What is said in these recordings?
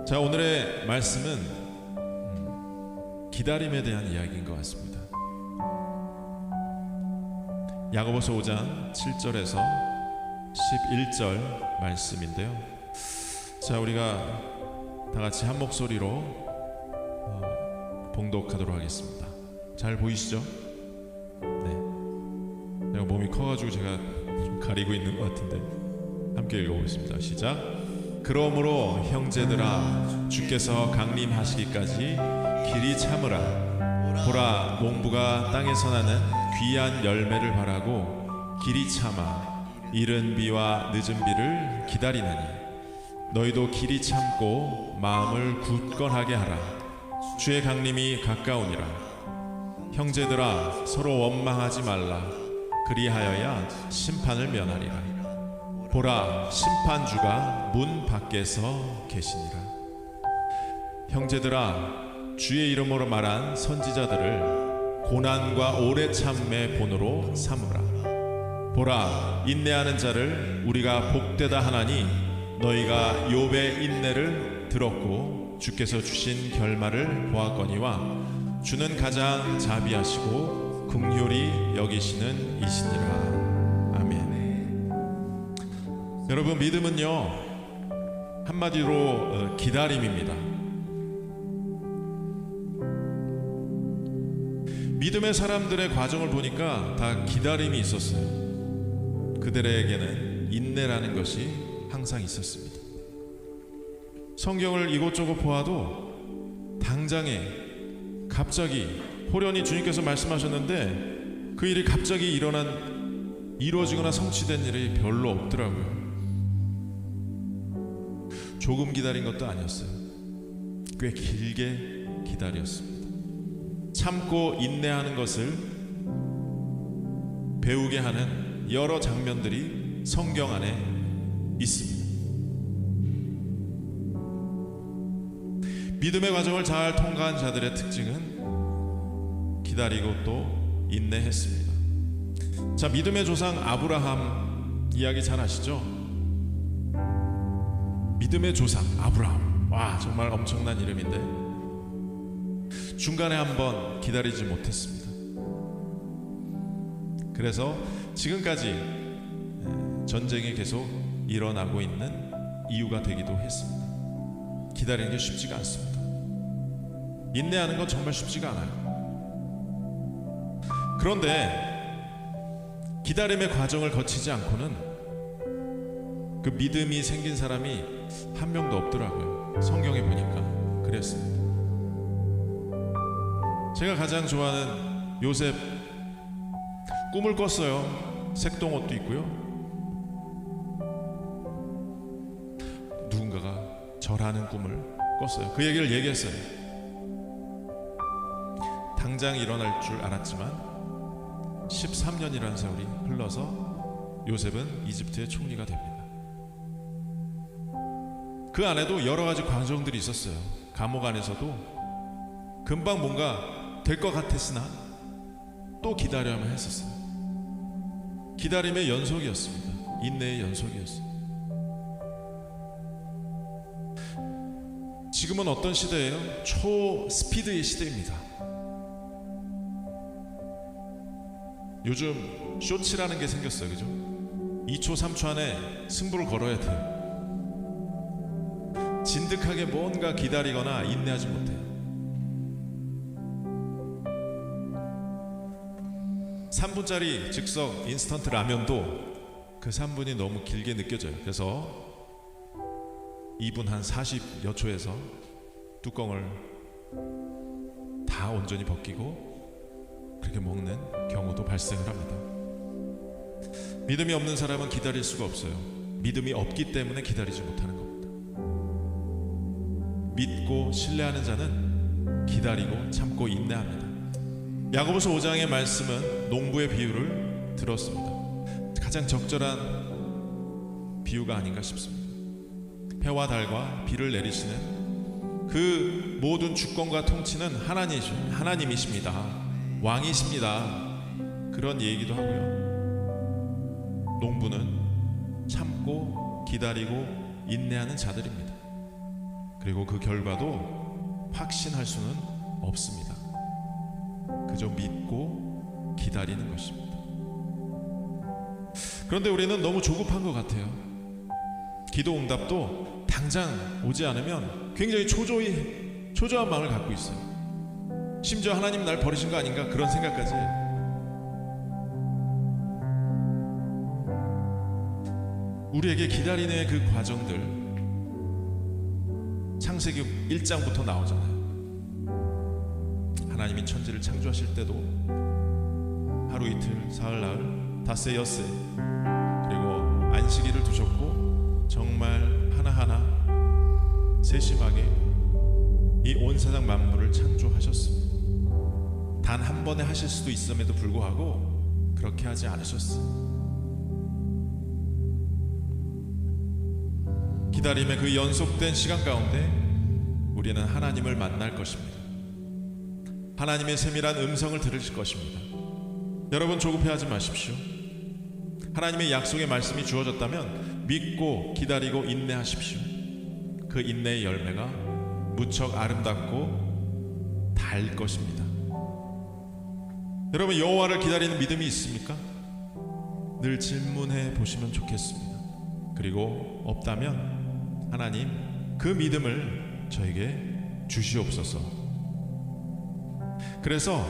자, 오늘의 말씀은 기다림에 대한 이야기인 것 같습니다. 야고보서 5장 7절에서 11절 말씀인데요. 자, 우리가 다 같이 한 목소리로 봉독하도록 하겠습니다. 잘 보이시죠? 네. 내가 몸이 커가지고 제가 좀 가리고 있는 것 같은데 함께 읽어보겠습니다. 시작. 그러므로 형제들아, 주께서 강림하시기까지 길이 참으라. 보라, 농부가 땅에서 나는 귀한 열매를 바라고 길이 참아 이른 비와 늦은 비를 기다리나니, 너희도 길이 참고 마음을 굳건하게 하라. 주의 강림이 가까우니라. 형제들아, 서로 원망하지 말라. 그리하여야 심판을 면하리라. 보라, 심판주가 문 밖에서 계시니라. 형제들아, 주의 이름으로 말한 선지자들을 고난과 오래 참음의 본으로 삼으라. 보라, 인내하는 자를 우리가 복되다 하나니, 너희가 욥의 인내를 들었고 주께서 주신 결말을 보았거니와, 주는 가장 자비하시고 긍휼히 여기시는 이시니라. 여러분, 믿음은요, 한마디로 기다림입니다. 믿음의 사람들의 과정을 보니까 다 기다림이 있었어요. 그들에게는 인내라는 것이 항상 있었습니다. 성경을 이곳저곳 보아도 당장에 갑자기 호련히 주님께서 말씀하셨는데 그 일이 갑자기 이루어지거나 성취된 일이 별로 없더라고요. 조금 기다린 것도 아니었어요. 꽤 길게 기다렸습니다. 참고 인내하는 것을 배우게 하는 여러 장면들이 성경 안에 있습니다. 믿음의 과정을 잘 통과한 자들의 특징은 기다리고 또 인내했습니다. 자, 믿음의 조상 아브라함 이야기 잘 아시죠? 믿음의 조상 아브라함, 와, 정말 엄청난 이름인데 중간에 한번 기다리지 못했습니다. 그래서 지금까지 전쟁이 계속 일어나고 있는 이유가 되기도 했습니다. 기다리는 게 쉽지가 않습니다. 인내하는 건 정말 쉽지가 않아요. 그런데 기다림의 과정을 거치지 않고는 그 믿음이 생긴 사람이 한 명도 없더라고요. 성경에 보니까 그랬습니다. 제가 가장 좋아하는 요셉, 꿈을 꿨어요. 색동옷도 있고요. 누군가가 절하는 꿈을 꿨어요. 그 얘기를 얘기했어요. 당장 일어날 줄 알았지만 13년이라는 세월이 흘러서 요셉은 이집트의 총리가 됩니다. 그 안에도 여러 가지 과정들이 있었어요. 감옥 안에서도 금방 뭔가 될 것 같았으나 또 기다려야만 했었어요. 기다림의 연속이었습니다. 인내의 연속이었어요. 지금은 어떤 시대예요? 초스피드의 시대입니다. 요즘 쇼츠라는 게 생겼어요. 그죠? 2초 3초 안에 승부를 걸어야 돼요. 진득하게 뭔가 기다리거나 인내하지 못해요. 3분짜리 즉석 인스턴트 라면도 그 3분이 너무 길게 느껴져요. 그래서 2분 한 40여 초에서 뚜껑을 다 온전히 벗기고 그렇게 먹는 경우도 발생을 합니다. 믿음이 없는 사람은 기다릴 수가 없어요. 믿음이 없기 때문에 기다리지 못하는 겁니다. 믿고 신뢰하는 자는 기다리고 참고 인내합니다. 야고보서 5장의 말씀은 농부의 비유를 들었습니다. 가장 적절한 비유가 아닌가 싶습니다. 해와 달과 비를 내리시는 그 모든 주권과 통치는 하나님이십니다. 왕이십니다. 그런 얘기도 하고요. 농부는 참고 기다리고 인내하는 자들입니다. 그리고 그 결과도 확신할 수는 없습니다. 그저 믿고 기다리는 것입니다. 그런데 우리는 너무 조급한 것 같아요. 기도 응답도 당장 오지 않으면 굉장히 초조한 마음을 갖고 있어요. 심지어 하나님 날 버리신 거 아닌가 그런 생각까지 해요. 우리에게 기다리는 그 과정들, 창세기 1장부터 나오잖아요. 하나님이 천지를 창조하실 때도 하루 이틀 사흘 나흘 닷새 엿새 그리고 안식일을 두셨고 정말 하나하나 세심하게 이 온 세상 만물을 창조하셨습니다. 단 한 번에 하실 수도 있음에도 불구하고 그렇게 하지 않으셨어요. 기다림의 그 연속된 시간 가운데 우리는 하나님을 만날 것입니다. 하나님의 세밀한 음성을 들으실 것입니다. 여러분 조급해하지 마십시오. 하나님의 약속의 말씀이 주어졌다면 믿고 기다리고 인내하십시오. 그 인내의 열매가 무척 아름답고 달 것입니다. 여러분 여호와를 기다리는 믿음이 있습니까? 늘 질문해 보시면 좋겠습니다. 그리고 없다면 하나님 그 믿음을 저에게 주시옵소서. 그래서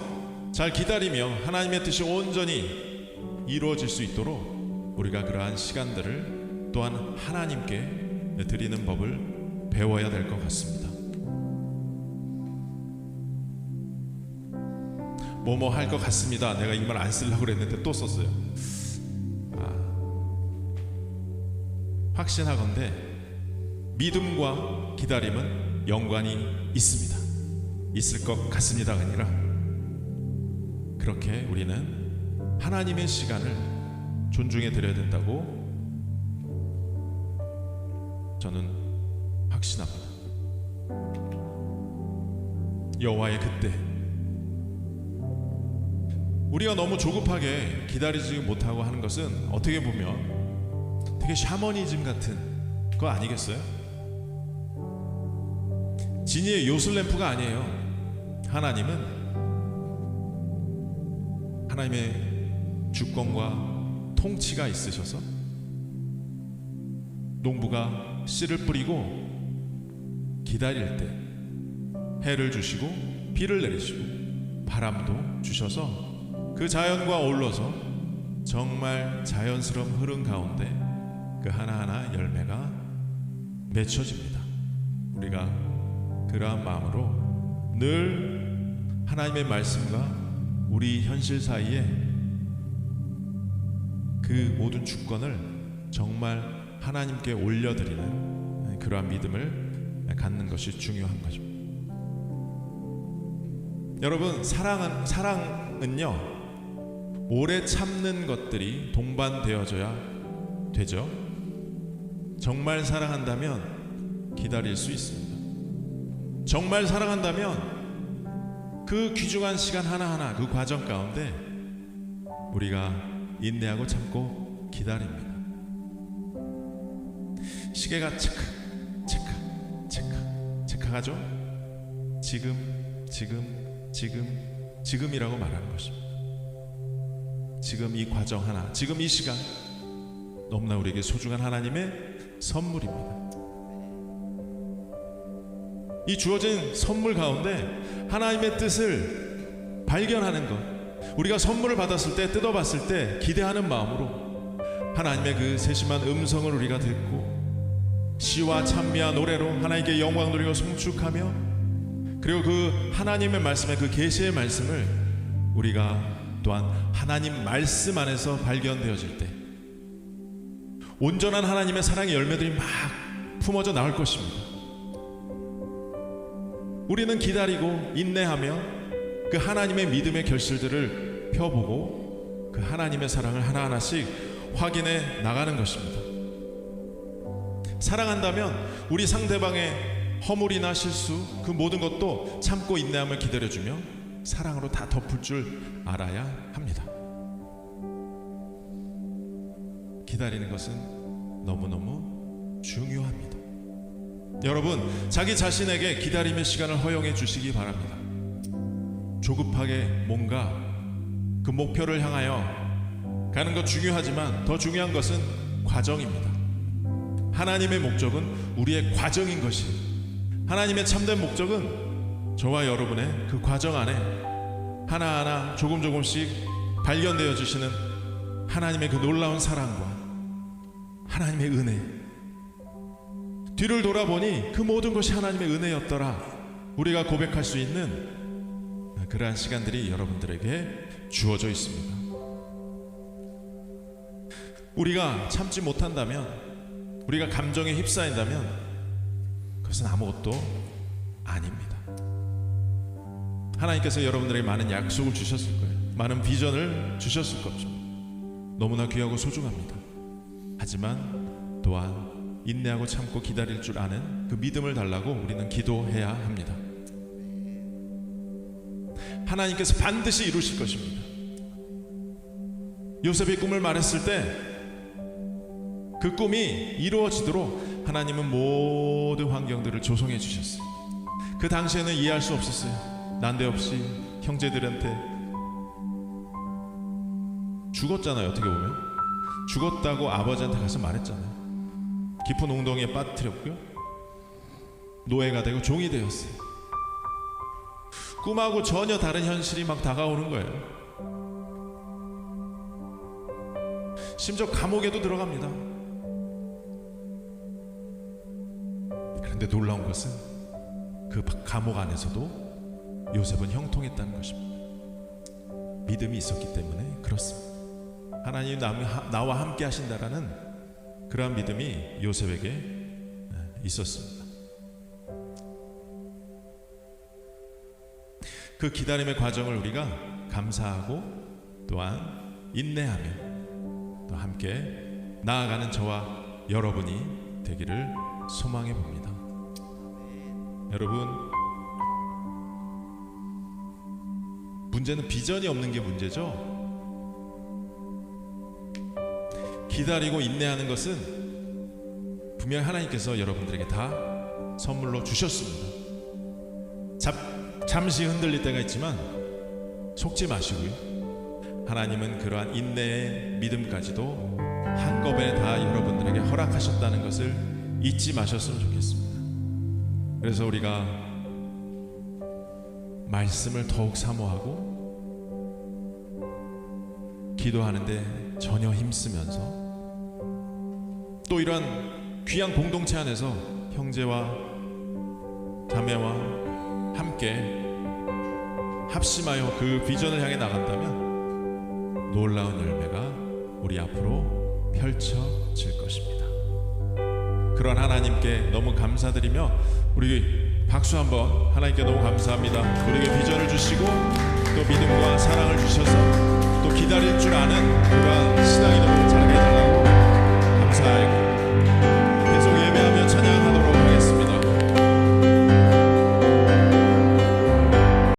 잘 기다리며 하나님의 뜻이 온전히 이루어질 수 있도록 우리가 그러한 시간들을 또한 하나님께 드리는 법을 배워야 될 것 같습니다. 뭐뭐 할 것 같습니다. 내가 이 말 안 쓰려고 그랬는데 또 썼어요. 확신하건대 믿음과 기다림은 연관이 있습니다. 있을 것 같습니다가 아니라 그렇게 우리는 하나님의 시간을 존중해 드려야 된다고 저는 확신합니다. 여호와의 그때 우리가 너무 조급하게 기다리지 못하고 하는 것은 어떻게 보면 되게 샤머니즘 같은 거 아니겠어요? 진이의 요술램프가 아니에요. 하나님의 주권과 통치가 있으셔서 농부가 씨를 뿌리고 기다릴 때 해를 주시고 비를 내리시고 바람도 주셔서 그 자연과 어울러서 정말 자연스러운 흐름 가운데 그 하나하나 열매가 맺혀집니다. 우리가 그러한 마음으로 늘 하나님의 말씀과 우리 현실 사이에 그 모든 주권을 정말 하나님께 올려드리는 그러한 믿음을 갖는 것이 중요한 것입니다. 여러분 사랑은요 오래 참는 것들이 동반되어져야 되죠. 정말 사랑한다면 기다릴 수 있습니다. 정말 사랑한다면 그 귀중한 시간 하나하나 그 과정 가운데 우리가 인내하고 참고 기다립니다. 시계가 체크하죠. 지금이라고 말하는 것입니다. 지금 이 과정 하나, 지금 이 시간 너무나 우리에게 소중한 하나님의 선물입니다. 이 주어진 선물 가운데 하나님의 뜻을 발견하는 것, 우리가 선물을 받았을 때 뜯어봤을 때 기대하는 마음으로 하나님의 그 세심한 음성을 우리가 듣고 시와 찬미와 노래로 하나님께 영광 돌리고 송축하며 그리고 그 하나님의 말씀의 그 계시의 말씀을 우리가 또한 하나님 말씀 안에서 발견되어질 때 온전한 하나님의 사랑의 열매들이 막 품어져 나올 것입니다. 우리는 기다리고 인내하며 그 하나님의 믿음의 결실들을 펴보고 그 하나님의 사랑을 하나하나씩 확인해 나가는 것입니다. 사랑한다면 우리 상대방의 허물이나 실수 그 모든 것도 참고 인내하며 기다려주며 사랑으로 다 덮을 줄 알아야 합니다. 기다리는 것은 너무너무 중요합니다. 여러분, 자기 자신에게 기다림의 시간을 허용해 주시기 바랍니다. 조급하게 뭔가 그 목표를 향하여 가는 것 중요하지만 더 중요한 것은 과정입니다. 하나님의 목적은 우리의 과정인 것이, 하나님의 참된 목적은 저와 여러분의 그 과정 안에 하나하나 조금씩 발견되어 주시는 하나님의 그 놀라운 사랑과 하나님의 은혜, 뒤를 돌아보니 그 모든 것이 하나님의 은혜였더라, 우리가 고백할 수 있는 그러한 시간들이 여러분들에게 주어져 있습니다. 우리가 참지 못한다면, 우리가 감정에 휩싸인다면 그것은 아무것도 아닙니다. 하나님께서 여러분들에게 많은 약속을 주셨을 거예요. 많은 비전을 주셨을 거죠. 너무나 귀하고 소중합니다. 하지만 또한 인내하고 참고 기다릴 줄 아는 그 믿음을 달라고 우리는 기도해야 합니다. 하나님께서 반드시 이루실 것입니다. 요셉이 꿈을 말했을 때 그 꿈이 이루어지도록 하나님은 모든 환경들을 조성해 주셨어요. 그 당시에는 이해할 수 없었어요. 난데없이 형제들한테 죽었잖아요. 어떻게 보면 죽었다고 아버지한테 가서 말했잖아요. 깊은 웅덩이에 빠뜨렸고요, 노예가 되고 종이 되었어요. 꿈하고 전혀 다른 현실이 막 다가오는 거예요. 심지어 감옥에도 들어갑니다. 그런데 놀라운 것은 그 감옥 안에서도 요셉은 형통했다는 것입니다. 믿음이 있었기 때문에 그렇습니다. 하나님 나와 함께 하신다라는 그러한 믿음이 요셉에게 있었습니다. 그 기다림의 과정을 우리가 감사하고 또한 인내하며 또 함께 나아가는 저와 여러분이 되기를 소망해 봅니다. 여러분, 문제는 비전이 없는 게 문제죠. 기다리고 인내하는 것은 분명히 하나님께서 여러분들에게 다 선물로 주셨습니다. 잠시 흔들릴 때가 있지만 속지 마시고요, 하나님은 그러한 인내의 믿음까지도 한꺼번에 다 여러분들에게 허락하셨다는 것을 잊지 마셨으면 좋겠습니다. 그래서 우리가 말씀을 더욱 사모하고 기도하는데 전혀 힘쓰면서 또 이러한 귀한 공동체 안에서 형제와 자매와 함께 합심하여 그 비전을 향해 나간다면 놀라운 열매가 우리 앞으로 펼쳐질 것입니다. 그런 하나님께 너무 감사드리며 우리 박수 한번, 하나님께 너무 감사합니다. 우리에게 비전을 주시고 또 믿음과 사랑을 주셔서 또 기다릴 줄 아는 그러한 신앙이 너무